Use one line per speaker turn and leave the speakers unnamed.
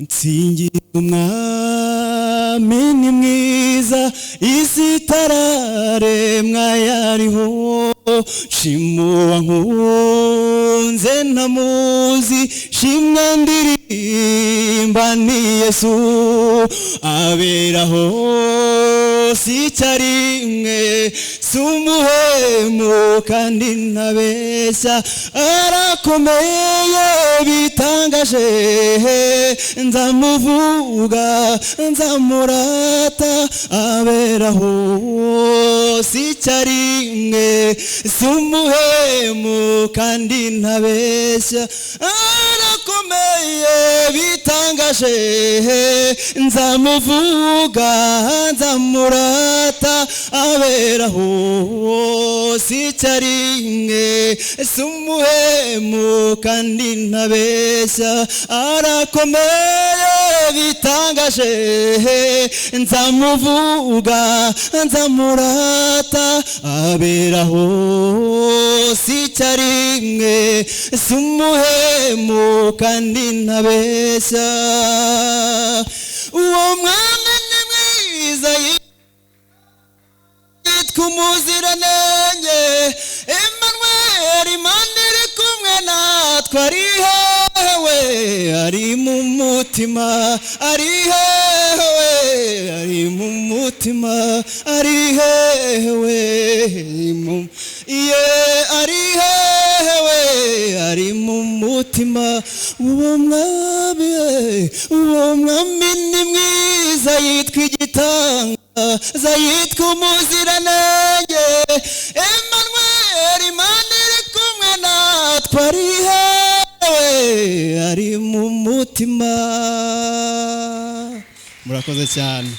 nsingiza umwami ni mwiza isi itararemwa yariho shimuwa nkunze ntamuzi shimwa ndirimba ni Yesu aberaho si cyarimwe sumuhemu kandi ntabeshya arakomeye bitangaje nzamuvuga nzamurata aberaho si cyarimwe sumuhemu kandi ntabeshya arakomeye bitangaje nzamuvuga nzamurata aberaho si cyarimwe sumuhemu kandi ntabeshya arakomeye bitangaje nzamuvuga nzamurata aberaho si cyarimwe sumuhemu kandi ntabeshya uwo mwana ni mwiza yitwa umuziranenge Emmanuel Imana iri kumwe natwe ari hewe ari mu mutima ari hewe ari mu mutima ari hewe ari hewe ari mu mutima uwo mwami ni mwiza yitwa igitangaza yitwa umuziranenge Emmanuel Imana iri kumwe natwe ari hewe ari mu mutima. Murakoze cyane.